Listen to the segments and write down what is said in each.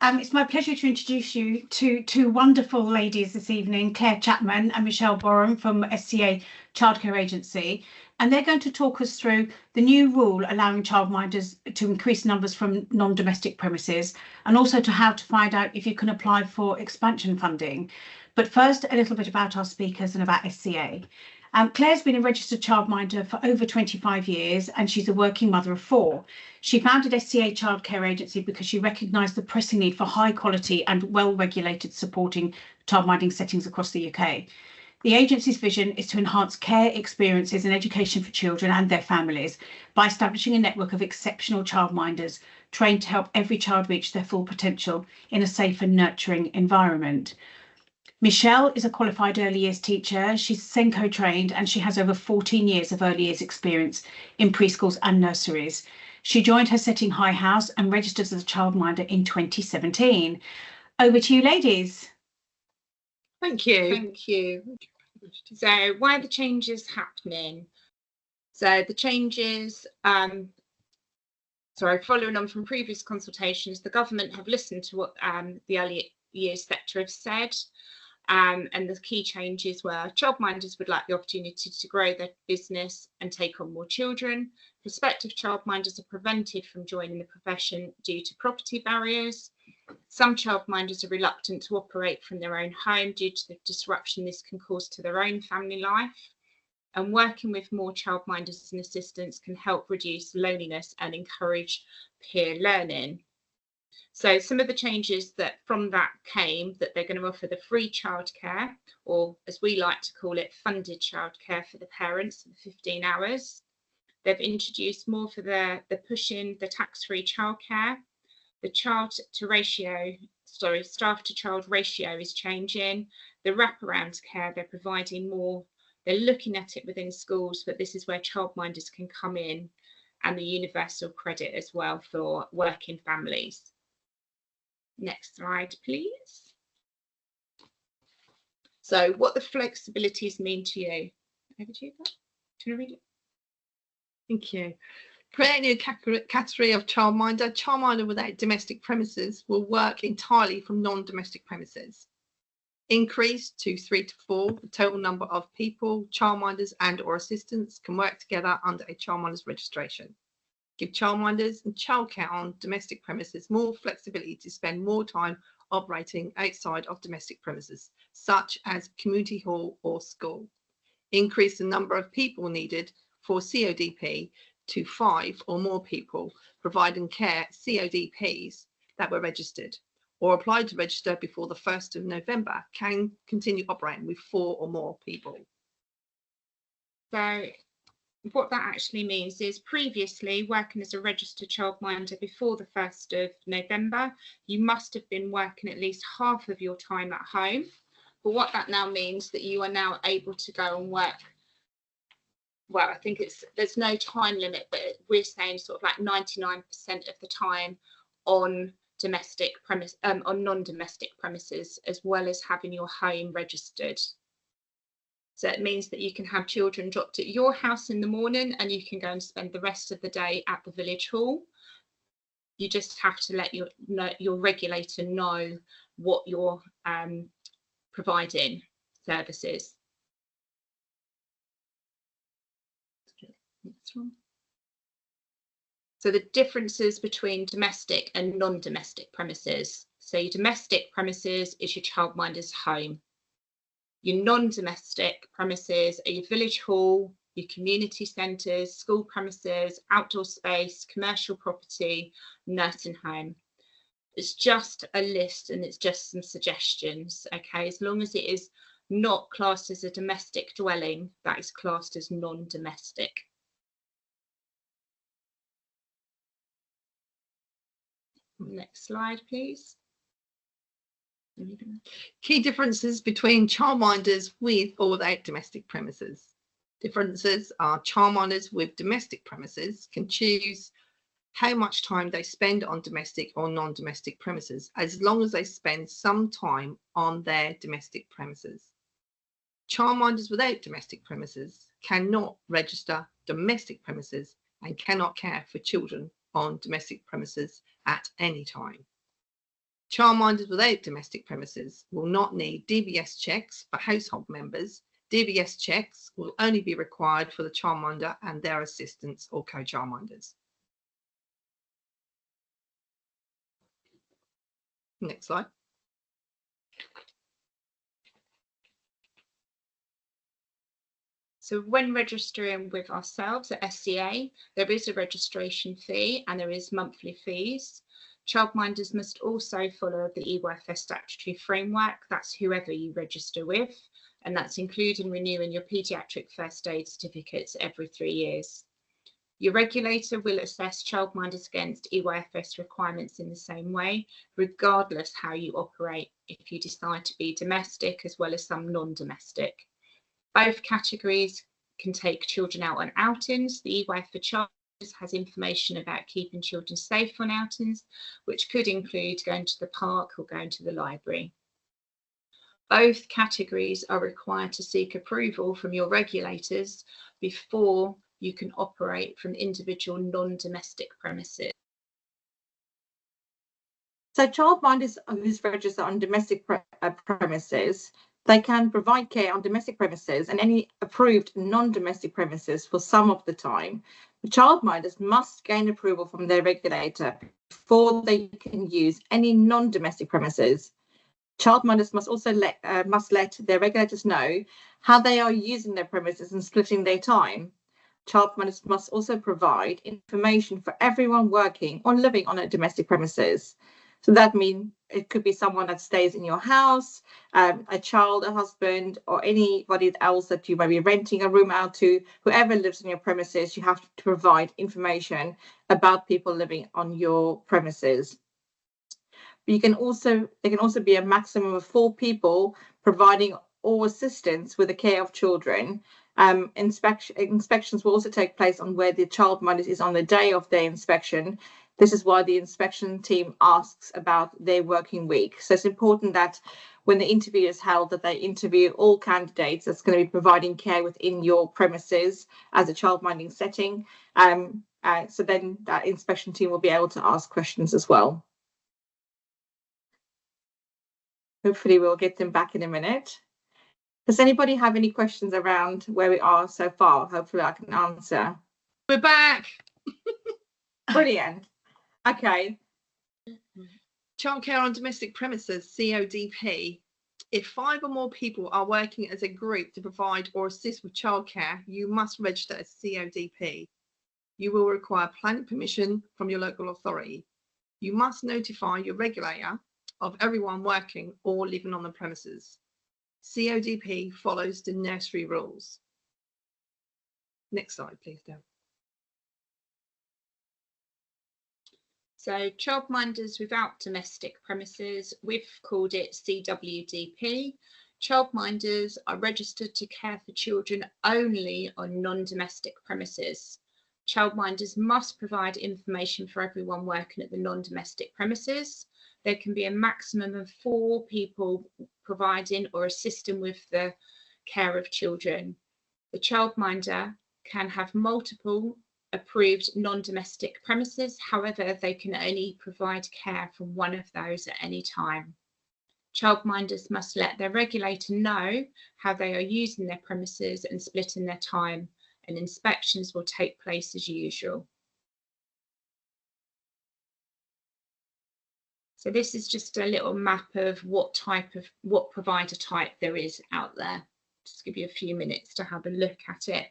It's my pleasure to introduce you to two wonderful ladies this evening, Claire Chapman and Michelle Borum from SCA Childcare Agency. And they're going to talk us through the new rule allowing childminders to increase numbers from non-domestic premises, and also to how to find out if you can apply for expansion funding. But first, a little bit about our speakers and about SCA. Claire's been a registered childminder for over 25 years, and she's a working mother of 4. She founded SCA Childcare Agency because she recognised the pressing need for high quality and well-regulated supporting childminding settings across the UK. The agency's vision is to enhance care experiences and education for children and their families by establishing a network of exceptional childminders trained to help every child reach their full potential in a safe and nurturing environment. Michelle is a qualified early years teacher. She's Senko trained and she has over 14 years of early years experience in preschools and nurseries. She joined her setting High House and registered as a childminder in 2017. Over to you, ladies. Thank you. Thank you. So why are the changes happening? So the changes, following on from previous consultations, the government have listened to what the early years sector have said. And the key changes were childminders would like the opportunity to grow their business and take on more children. Prospective childminders are prevented from joining the profession due to property barriers. Some childminders are reluctant to operate from their own home due to the disruption this can cause to their own family life. And working with more childminders and assistants can help reduce loneliness and encourage peer learning. So some of the changes that from that came that they're going to offer the free childcare, or as we like to call it, funded childcare for the parents for 15 hours. They've introduced more for the pushing the tax-free childcare. The staff to child ratio is changing. The wraparound care, they're providing more. They're looking at it within schools, but this is where childminders can come in, and the universal credit as well for working families. Next slide, please. So what the flexibilities mean to you? Over to you, Claire. Do you want to read it? Thank you. Create a new category of childminder. Childminder without domestic premises will work entirely from non-domestic premises. Increase to 3 to 4. The total number of people, childminders and or assistants can work together under a childminder's registration. Give childminders and childcare on domestic premises more flexibility to spend more time operating outside of domestic premises, such as community hall or school. Increase the number of people needed for CODP to 5 or more people, providing care CODPs that were registered or applied to register before the 1st of November can continue operating with 4 or more people. So what that actually means is previously working as a registered childminder before the 1st of November, you must have been working at least half of your time at home. But what that now means that you are now able to go and work, well, I think there's no time limit, but we're saying sort of like 99% of the time on domestic premise, on non-domestic premises, as well as having your home registered. So it means that you can have children dropped at your house in the morning and you can go and spend the rest of the day at the village hall. You just have to let your regulator know what you're providing services. So the differences between domestic and non-domestic premises. So your domestic premises is your childminder's home. Your non-domestic premises are your village hall, your community centres, school premises, outdoor space, commercial property, nursing home. It's just a list and it's just some suggestions, okay? As long as it is not classed as a domestic dwelling, that is classed as non-domestic. Next slide, please. Key differences between childminders with or without domestic premises. Differences are childminders with domestic premises can choose how much time they spend on domestic or non-domestic premises, as long as they spend some time on their domestic premises. Childminders without domestic premises cannot register domestic premises and cannot care for children on domestic premises at any time. Childminders without domestic premises will not need DBS checks for household members. DBS checks will only be required for the childminder and their assistants or co-childminders. Next slide. So when registering with ourselves at SCA, there is a registration fee and there is monthly fees. Childminders must also follow the EYFS statutory framework. That's whoever you register with, and that's including renewing your paediatric first aid certificates every 3 years. Your regulator will assess childminders against EYFS requirements in the same way, regardless how you operate, if you decide to be domestic as well as some non-domestic. Both categories can take children out on outings. The EY for Childminders has information about keeping children safe on outings, which could include going to the park or going to the library. Both categories are required to seek approval from your regulators before you can operate from individual non-domestic premises. So childminders who's registered on domestic premises, they can provide care on domestic premises and any approved non-domestic premises for some of the time. The childminders must gain approval from their regulator before they can use any non-domestic premises. Childminders must also let their regulators know how they are using their premises and splitting their time. Childminders must also provide information for everyone working or living on a domestic premises. So that means it could be someone that stays in your house, a child, a husband, or anybody else that you may be renting a room out to. Whoever lives on your premises, you have to provide information about people living on your premises. But there can also be a maximum of 4 people providing all assistance with the care of children. Inspections will also take place on where the childminder is on the day of their inspection. This is why the inspection team asks about their working week. So it's important that when the interview is held, that they interview all candidates that's going to be providing care within your premises as a childminding setting. So then that inspection team will be able to ask questions as well. Hopefully we'll get them back in a minute. Does anybody have any questions around where we are so far? Hopefully I can answer. We're back. Brilliant. Okay. Childcare on domestic premises, CODP. If 5 or more people are working as a group to provide or assist with childcare, you must register as CODP. You will require planning permission from your local authority. You must notify your regulator of everyone working or living on the premises. CODP follows the nursery rules. Next slide, please, Dan. So childminders without domestic premises, we've called it CWDP. Childminders are registered to care for children only on non-domestic premises. Childminders must provide information for everyone working at the non-domestic premises. There can be a maximum of 4 people providing or assisting with the care of children. The childminder can have multiple approved non-domestic premises. However, they can only provide care from one of those at any time. Childminders must let their regulator know how they are using their premises and splitting their time, and inspections will take place as usual. So this is just a little map of what provider type there is out there. Just give you a few minutes to have a look at it.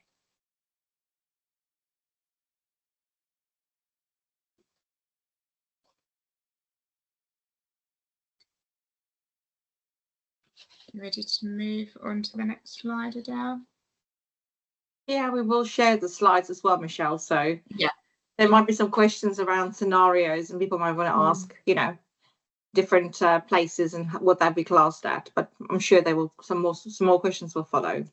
Ready to move on to the next slide, Adele? Yeah, we will share the slides as well, Michelle. So yeah, there might be some questions around scenarios and people might want to ask, different places and what that be classed at. But I'm sure there will some more questions will follow.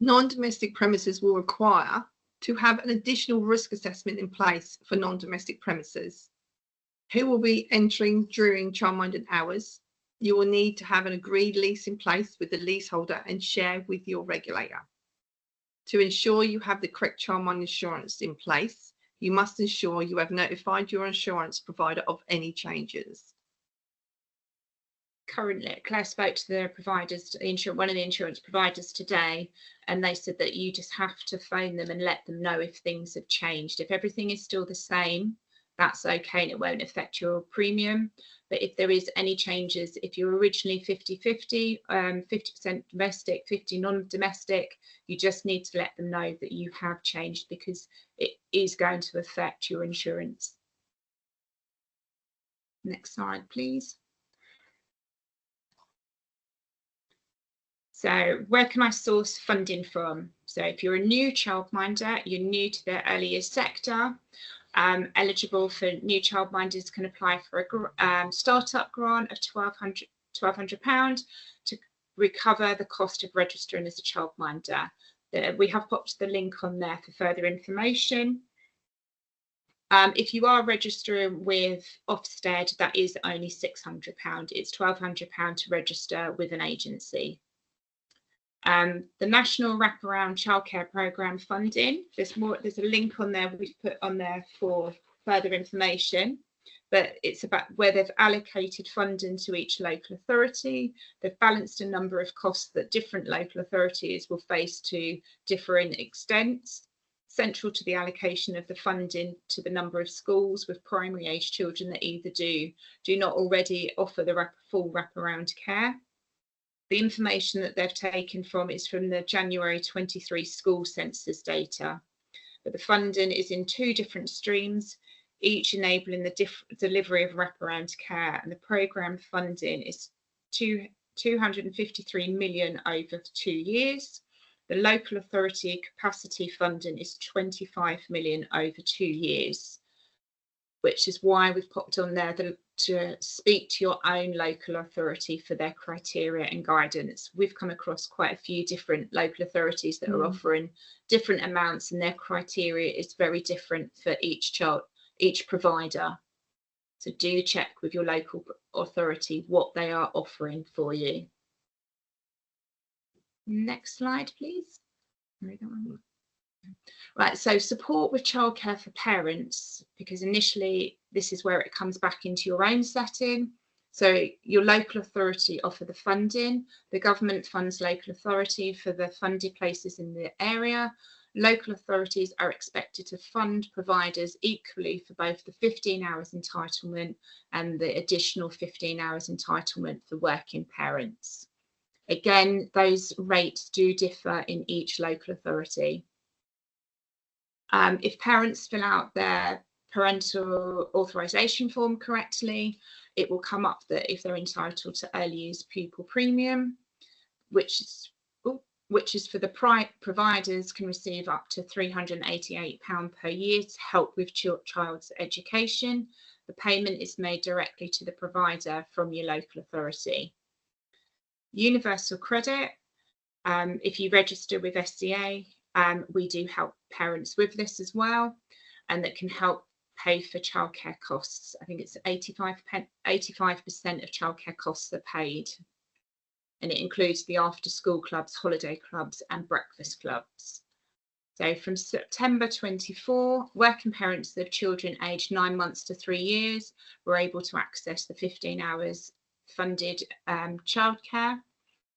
Non-domestic premises will require to have an additional risk assessment in place for non-domestic premises. Who will be entering during childminding hours? You will need to have an agreed lease in place with the leaseholder and share with your regulator. To ensure you have the correct childminder insurance in place, You must ensure you have notified your insurance provider of any changes. Currently, Claire spoke to the providers, one of the insurance providers today, and they said that you just have to phone them and let them know if things have changed. If everything is still the same, that's okay and it won't affect your premium. But if there is any changes, if you're originally 50-50, 50% domestic, 50 non-domestic, you just need to let them know that you have changed, because it is going to affect your insurance. Next slide, please. So where can I source funding from? So if you're a new childminder, you're new to the early years sector, eligible for new childminders can apply for a startup grant of £1,200 to recover the cost of registering as a childminder. We have popped the link on there for further information. If you are registering with Ofsted, that is only £600. It's £1,200 to register with an agency. The National Wraparound Childcare Programme funding, there's a link on there we've put on there for further information, but it's about where they've allocated funding to each local authority. They've balanced a number of costs that different local authorities will face to differing extents. Central to the allocation of the funding to the number of schools with primary age children that either do not already offer the full wraparound care. The information that they've taken from is from the January 23 school census data, but the funding is in 2 different streams, each enabling the delivery of wraparound care, and the programme funding is 253 million over 2 years. The local authority capacity funding is 25 million over 2 years, which is why we've popped on there to speak to your own local authority for their criteria and guidance. We've come across quite a few different local authorities that are offering different amounts, and their criteria is very different for each provider. So do check with your local authority what they are offering for you. Next slide, please. Right, so support with childcare for parents, because initially this is where it comes back into your own setting. So your local authority offer the funding, the government funds local authority for the funded places in the area. Local authorities are expected to fund providers equally for both the 15 hours entitlement and the additional 15 hours entitlement for working parents. Again, those rates do differ in each local authority. If parents fill out their parental authorisation form correctly, it will come up that if they're entitled to early years pupil premium, which is for the providers, can receive up to £388 per year to help with child's education. The payment is made directly to the provider from your local authority. Universal credit, if you register with SCA, we do help parents with this as well, and that can help pay for childcare costs. I think it's 85% of childcare costs are paid, and it includes the after school clubs, holiday clubs and breakfast clubs. So from September 24, working parents of children aged 9 months to 3 years were able to access the 15 hours funded childcare.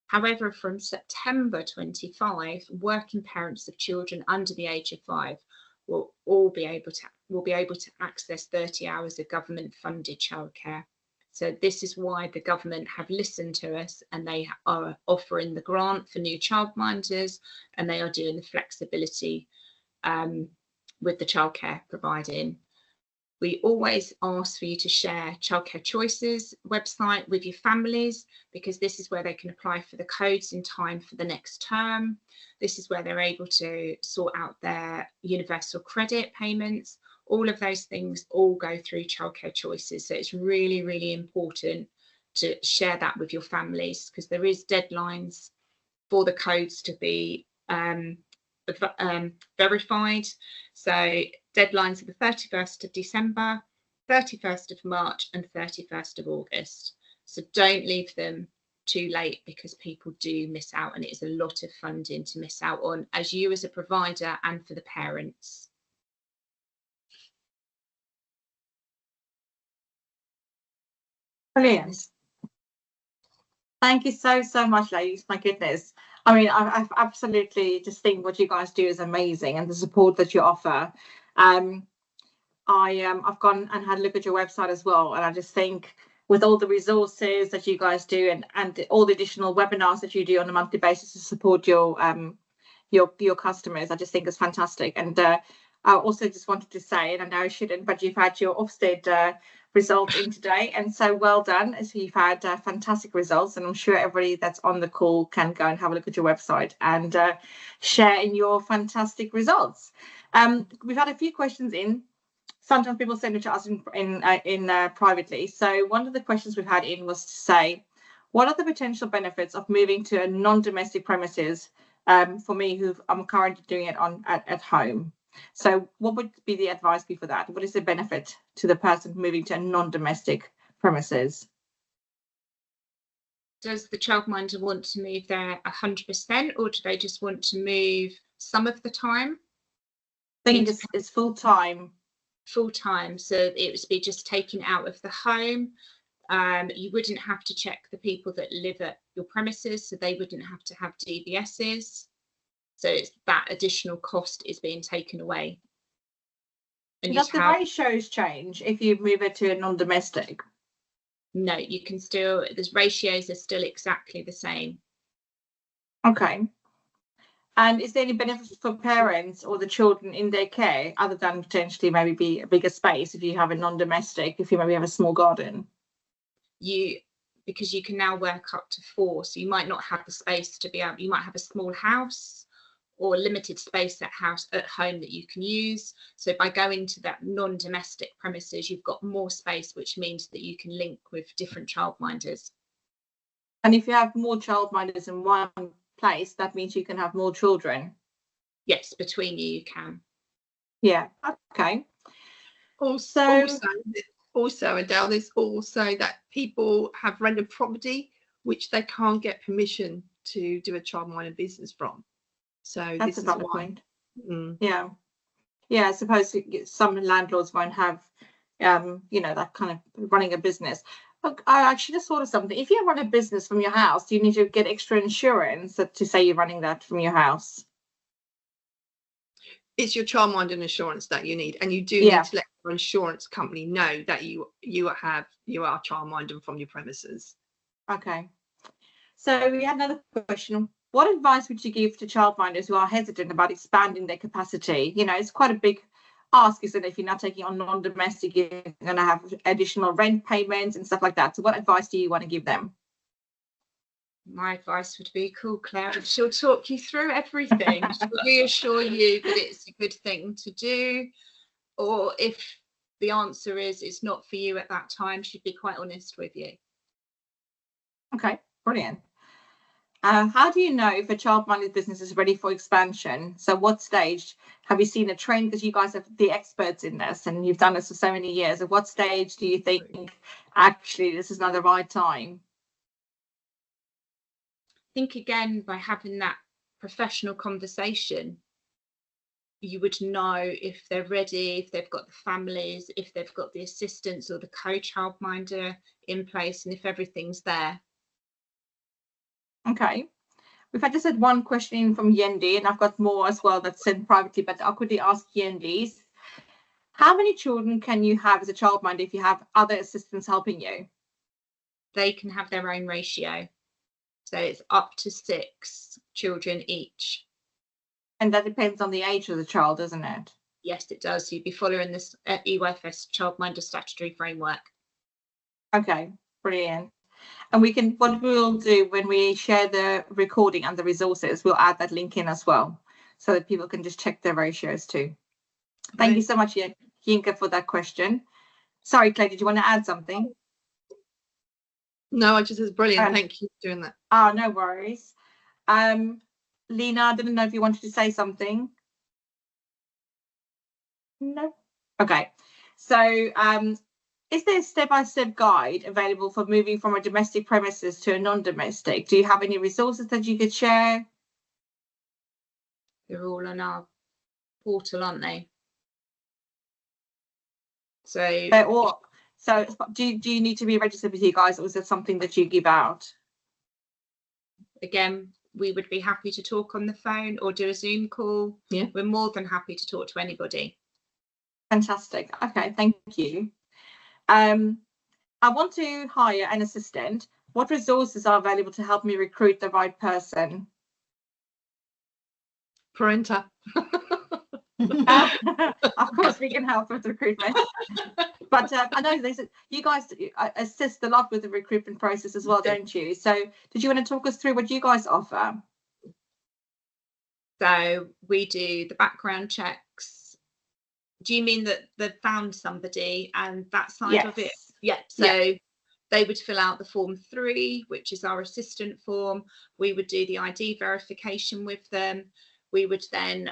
However, from September 25, working parents of children under the age of 5 will be able to access 30 hours of government-funded childcare. So this is why the government have listened to us, and they are offering the grant for new childminders, and they are doing the flexibility with the childcare providing. We always ask for you to share Childcare Choices website with your families, because this is where they can apply for the codes in time for the next term. This is where they're able to sort out their universal credit payments. All of those things all go through Childcare Choices. So it's really, really important to share that with your families, because there is deadlines for the codes to be verified. So deadlines are the 31st of December, 31st of March and 31st of August. So don't leave them too late, because people do miss out, and it is a lot of funding to miss out on, as you as a provider and for the parents. Brilliant. Thank you so much, ladies. My goodness. I mean, I've absolutely just think what you guys do is amazing, and the support that you offer. I've gone and had a look at your website as well, and I just think with all the resources that you guys do, and all the additional webinars that you do on a monthly basis to support your customers, I just think it's fantastic. And I also just wanted to say, and I know I shouldn't, but you've had your Ofsted results in today, and so well done, as you've had fantastic results, and I'm sure everybody that's on the call can go and have a look at your website and share in your fantastic results. We've had a few questions in. Sometimes people send it to us in privately. So one of the questions we've had in was to say, what are the potential benefits of moving to a non-domestic premises for me, who I'm currently doing it at home? So what would be the advice be for that? What is the benefit to the person moving to a non-domestic premises? Does the childminder want to move there 100%, or do they just want to move some of the time? I think it's full time. Full time, so it would be just taken out of the home. You wouldn't have to check the people that live at your premises, so they wouldn't have to have DBSs. So it's that additional cost is being taken away. And does the ratios change if you move it to a non-domestic? No, you can still, the ratios are still exactly the same. Okay. And is there any benefits for parents or the children in their care, other than potentially maybe be a bigger space if you have a non-domestic, if you maybe have a small garden? Because you can now work up to 4, so you might not have the space to be able, you might have a small house or limited space at home that you can use. So by going to that non-domestic premises, you've got more space, which means that you can link with different childminders. And if you have more childminders in one place, that means you can have more children. Yes, between you can. Yeah. Okay. Also, Adele, there's also that people have rented property which they can't get permission to do a childminder business from. So that's this another is why. point. Yeah. I suppose some landlords won't have that kind of running a business. Look, I actually just thought of something. If you run a business from your house, do you need to get extra insurance to say you're running that from your house? It's your childminder insurance that you need, and you do need to let your insurance company know that you are childminder from your premises. Okay. So we had another question. What advice would you give to childminders who are hesitant about expanding their capacity? It's quite a big ask, isn't it? If you're not taking on non-domestic, you're going to have additional rent payments and stuff like that. So what advice do you want to give them? My advice would be, cool, Claire, she'll talk you through everything. She'll reassure you that it's a good thing to do. Or if the answer is it's not for you at that time, she'd be quite honest with you. Okay, brilliant. How do you know if a childminder business is ready for expansion? So what stage have you seen a trend, because you guys are the experts in this and you've done this for so many years? At what stage do you think actually this is not the right time? I think, again, by having that professional conversation, you would know if they're ready, if they've got the families, if they've got the assistants or the co-childminder in place, and if everything's there. Okay. We've just had one question in from Yendi, and I've got more as well that's sent privately, but I'll quickly ask Yendi's. How many children can you have as a childminder if you have other assistants helping you? They can have their own ratio. So it's up to 6 children each. And that depends on the age of the child, doesn't it? Yes, it does. You'd be following this EYFS Childminder statutory framework. Okay, brilliant. And what we'll do when we share the recording and the resources, we'll add that link in as well, so that people can just check their ratios too. Thank you so much, Yinka, for that question. Sorry, Claire, did you want to add something? No, I just was brilliant. Thank you for doing that. Oh, no worries. Lena, I didn't know if you wanted to say something. No. Okay. So is there a step-by-step guide available for moving from a domestic premises to a non-domestic? Do you have any resources that you could share? They're all on our portal, aren't they? So So do you need to be registered with you guys, or is it something that you give out? Again, we would be happy to talk on the phone or do a Zoom call. Yeah. We're more than happy to talk to anybody. Fantastic. Okay, thank you. I want to hire an assistant. What resources are available to help me recruit the right person? Parenta. Of course, we can help with recruitment. But I know you guys assist a lot with the recruitment process as well, don't you? So did you want to talk us through what you guys offer? So we do the background checks. Do you mean that they've found somebody and that side of it? Yeah. So they would fill out the form 3, which is our assistant form. We would do the ID verification with them. We would then,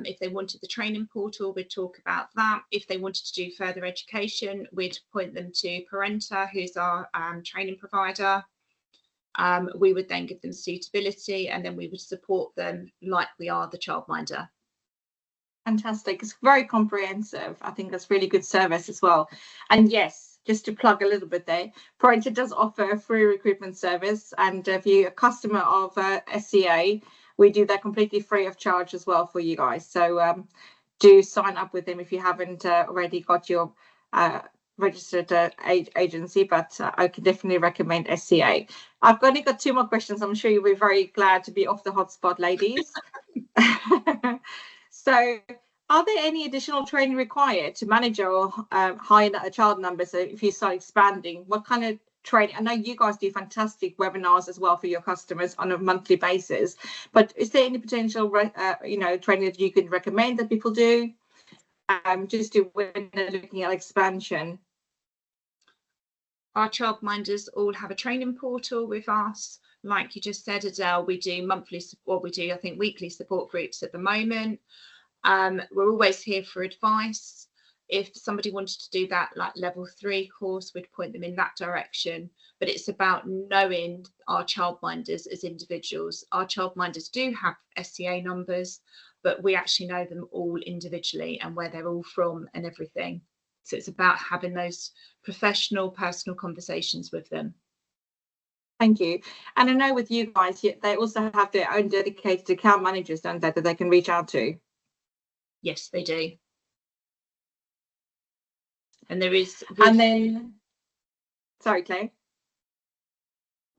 if they wanted the training portal, we'd talk about that. If they wanted to do further education, we'd point them to Parenta, who's our training provider. We would then give them suitability, and then we would support them like we are the Childminder. Fantastic. It's very comprehensive. I think that's really good service as well. And yes, just to plug a little bit there, Parenta does offer a free recruitment service. And if you're a customer of SCA, we do that completely free of charge as well for you guys. So do sign up with them if you haven't already got your registered agency, but I can definitely recommend SCA. I've only got 2 more questions. I'm sure you'll be very glad to be off the hotspot, ladies. So are there any additional training required to manage or hire a child number? So if you start expanding, what kind of training? I know you guys do fantastic webinars as well for your customers on a monthly basis, but is there any potential training that you could recommend that people do just to when they're looking at expansion? Our Childminders all have a training portal with us. Like you just said, Adele, we do monthly support. We do, I think, weekly support groups at the moment. We're always here for advice. If somebody wanted to do that like level 3 course, we'd point them in that direction. But it's about knowing our Childminders as individuals. Our Childminders do have SCA numbers, but we actually know them all individually and where they're all from and everything. So it's about having those professional, personal conversations with them. Thank you. And I know with you guys, they also have their own dedicated account managers, don't they, that they can reach out to? Yes, they do. And there is. And then, sorry, Claire.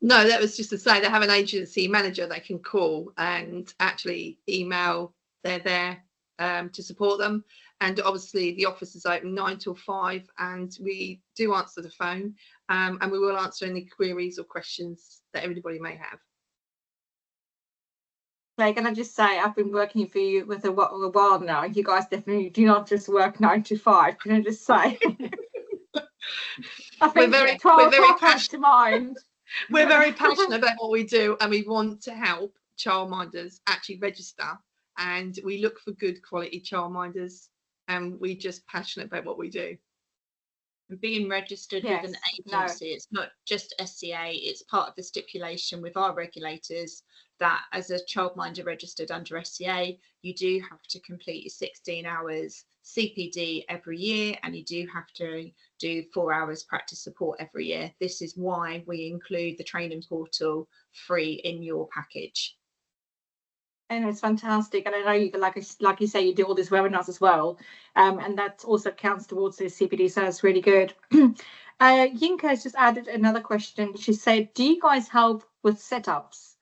No, that was just to say they have an agency manager they can call and actually email. They're there to support them. And obviously the office is open 9 till 5, and we do answer the phone, and we will answer any queries or questions that everybody may have. Claire, can I just say, I've been working for you with a while now. You guys definitely do not just work 9 to 5. Can I just say? We're very passionate. We're very passionate about what we do, and we want to help childminders actually register. And we look for good quality childminders, and we're just passionate about what we do. And being registered with an agency, it's not just SCA, it's part of the stipulation with our regulators that as a childminder registered under SCA, you do have to complete your 16 hours CPD every year, and you do have to do 4 hours practice support every year. This is why we include the training portal free in your package. And it's fantastic. And I know you, like you say, you do all these webinars as well. And that also counts towards the CPD. So it's really good. Yinka has just added another question. She said, do you guys help with setups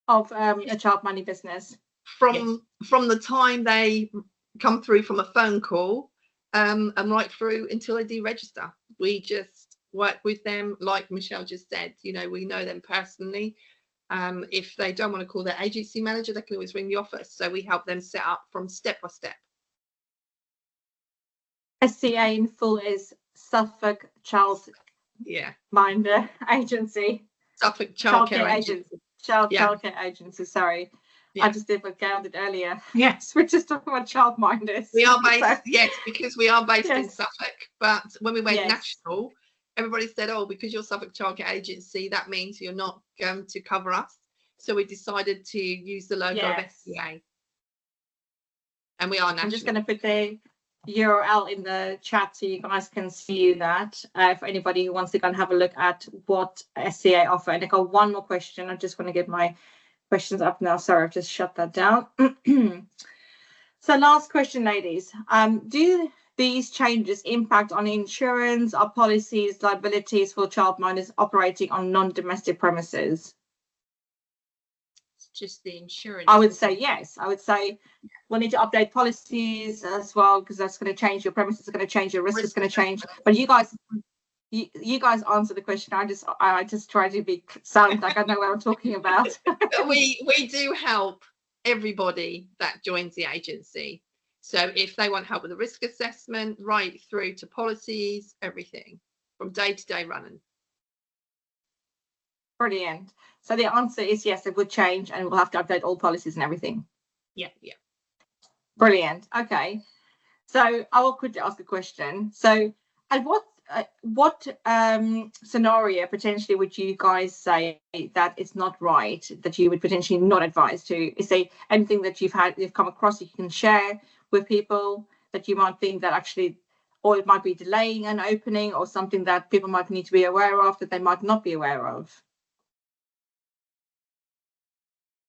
of a child money business? From the time they come through from a phone call and right through until they deregister. We just work with them, like Michelle just said. You know, we know them personally. If they don't want to call their agency manager, they can always ring the office. So we help them set up from step by step. SCA in full is Suffolk Childminder Agency. Suffolk Childcare Agency. Childcare Agency, sorry. Yeah. I just did what Gail did earlier. Yes, we're just talking about childminders. We are based, yes, because we are based in Suffolk. But when we went national, everybody said, oh, because you're Suffolk Childcare Agency, that means you're not going to cover us. So we decided to use the logo of SCA. And we are national. I'm just going to put there, URL in the chat so you guys can see that. For anybody who wants to go and have a look at what SCA offer. And I got one more question. I just want to get my questions up now. Sorry, I've just shut that down. So last question, ladies. Do these changes impact on insurance or policies, liabilities for childminders operating on non-domestic premises? It's just the insurance. I would say yes. I would say we'll need to update policies as well, because that's going to change your premises, it's going to change your risk, it's going to change. But you guys answer the question. I just try to sound like I know what I'm talking about. we do help everybody that joins the agency. So if they want help with the risk assessment, right through to policies, everything from day-to-day running. Brilliant. So the answer is yes, it would change, and we'll have to update all policies and everything. Yeah. Brilliant. Okay. So I will quickly ask a question. So at what scenario potentially would you guys say that it's not right, that you would potentially not advise to? Is there anything that you've come across that you can share with people that you might think that actually, or it might be delaying an opening, or something that people might need to be aware of that they might not be aware of?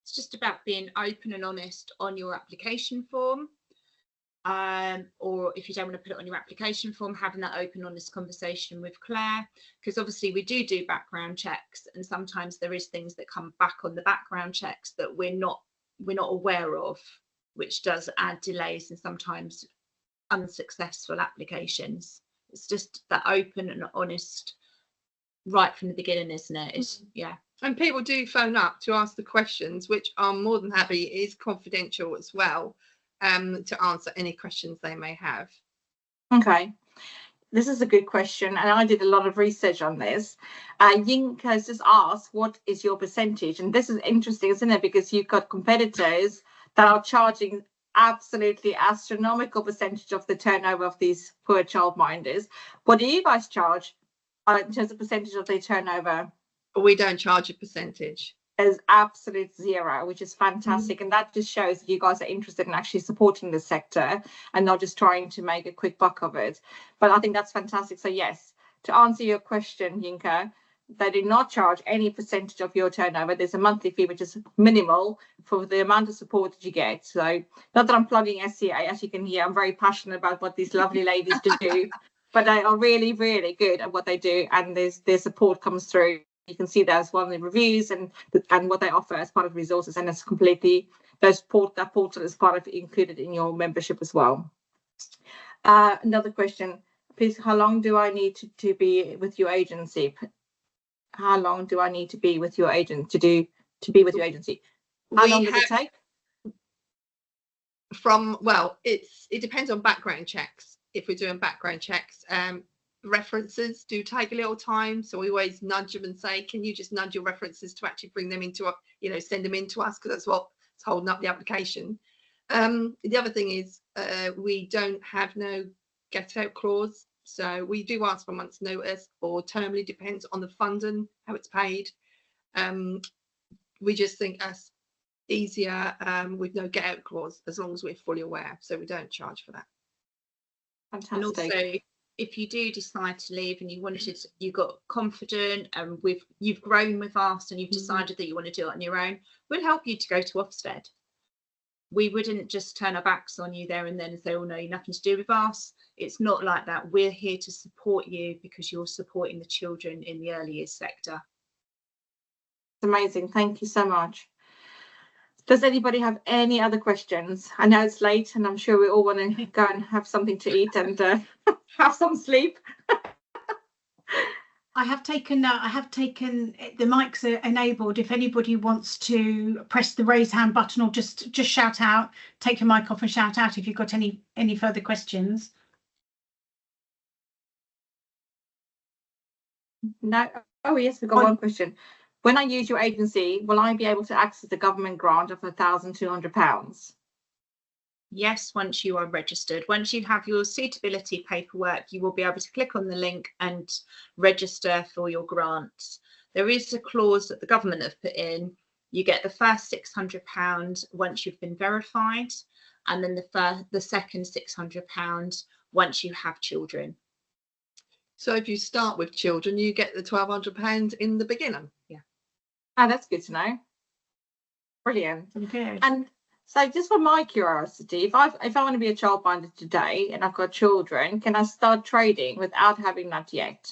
It's just about being open and honest on your application form. Or if you don't want to put it on your application form, having that open, honest conversation with Claire, because obviously we do background checks, and sometimes there is things that come back on the background checks that we're not aware of, which does add delays and sometimes unsuccessful applications. It's just that open and honest right from the beginning, isn't it? It's, yeah. And people do phone up to ask the questions, which I'm more than happy is confidential as well, to answer any questions they may have. Okay, this is a good question, and I did a lot of research on this. Yink has just asked, what is your percentage? And this is interesting, isn't it? Because you've got competitors that are charging absolutely astronomical percentage of the turnover of these poor childminders. What do you guys charge in terms of percentage of their turnover? We don't charge a percentage. Is absolute zero, which is fantastic. And that just shows that you guys are interested in actually supporting the sector and not just trying to make a quick buck of it. But I think that's fantastic. So yes, to answer your question, Yinka, they do not charge any percentage of your turnover. There's a monthly fee, which is minimal for the amount of support that you get. So not that I'm plugging SCA, as you can hear, I'm very passionate about what these lovely ladies do, but they are really, really good at what they do, and their support comes through. You can see that as well in the reviews and what they offer as part of resources, and it's completely that portal is part of included in your membership as well. Another question, please. How long do I need to be with your agency? How long do I need to be with your agent to be with your agency? How long does it take? It depends on background checks. If we're doing background checks, references do take a little time, so we always nudge them and say, can you just nudge your references to actually bring them into send them in to us, because that's what's holding up the application. The other thing is we don't have no get out clause, so we do ask for a month's notice, or termly, depends on the funding, how it's paid. We just think that's easier with no get out clause, as long as we're fully aware, so we don't charge for that. Fantastic. And also, if you do decide to leave and you got confident and you've grown with us and you've decided that you want to do it on your own, we'll help you to go to Ofsted. We wouldn't just turn our backs on you there and then and say, oh no, you're nothing to do with us. It's not like that. We're here to support you because you're supporting the children in the early years sector. Amazing. Thank you so much. Does anybody have any other questions? I know it's late and I'm sure we all want to go and have something to eat and have some sleep. I have taken the mics are enabled. If anybody wants to press the raise hand button or just shout out, take your mic off and shout out if you've got any further questions. No. Oh yes, we've got one question. When I use your agency, will I be able to access the government grant of £1,200? Yes, once you are registered. Once you have your suitability paperwork, you will be able to click on the link and register for your grants. There is a clause that the government have put in You get the first £600 once you've been verified, and then the second £600 once you have children. So if you start with children, you get the £1,200 in the beginning. Yeah. Oh, that's good to know. Brilliant. Good. And so just for my curiosity, if I want to be a childminder today and I've got children, can I start trading without having that yet?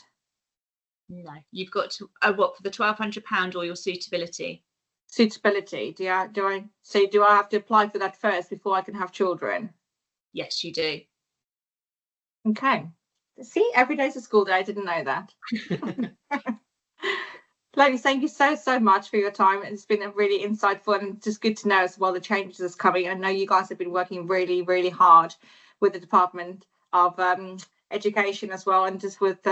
No, you've got to what, for the £1,200 or your suitability? Suitability. Do I have to apply for that first before I can have children? Yes, you do. Okay. See, every day's a school day. I didn't know that. Ladies, thank you so much for your time. It's been a really insightful and just good to know as well the changes that's coming. I know you guys have been working really hard with the Department of Education as well, and just with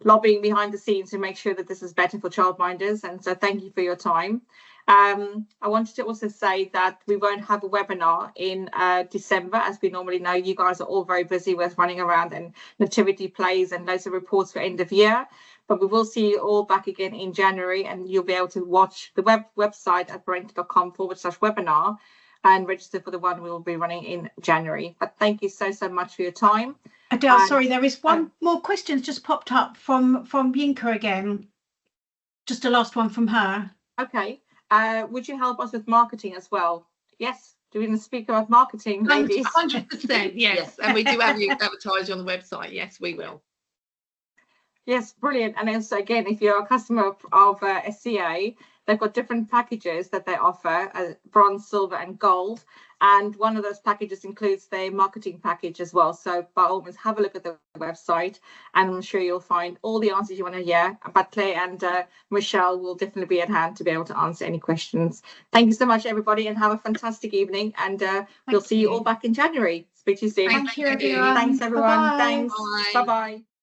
lobbying behind the scenes to make sure that this is better for childminders. And so thank you for your time. I wanted to also say that we won't have a webinar in December, as we normally know. You guys are all very busy with running around and nativity plays and loads of reports for end of year. But we will see you all back again in January, and you'll be able to watch the website at parental.com/webinar and register for the one we will be running in January. But thank you so much for your time. Adele, sorry, there is one more question just popped up from Yinka again. Just a last one from her. Okay. Would you help us with marketing as well? Yes. Do we want to speak about marketing, ladies? 100%, yes. And we do have you advertised on the website. Yes, we will. Yes, brilliant. And also, again, if you're a customer of SCA, they've got different packages that they offer, bronze, silver and gold. And one of those packages includes their marketing package as well. So by all means, have a look at the website, and I'm sure you'll find all the answers you want to hear. But Claire and Michelle will definitely be at hand to be able to answer any questions. Thank you so much, everybody, and have a fantastic evening. And we'll see you all back in January. Speak to you soon. Thank you, everyone. Thanks, everyone. Bye-bye. Thanks. Bye. Bye-bye.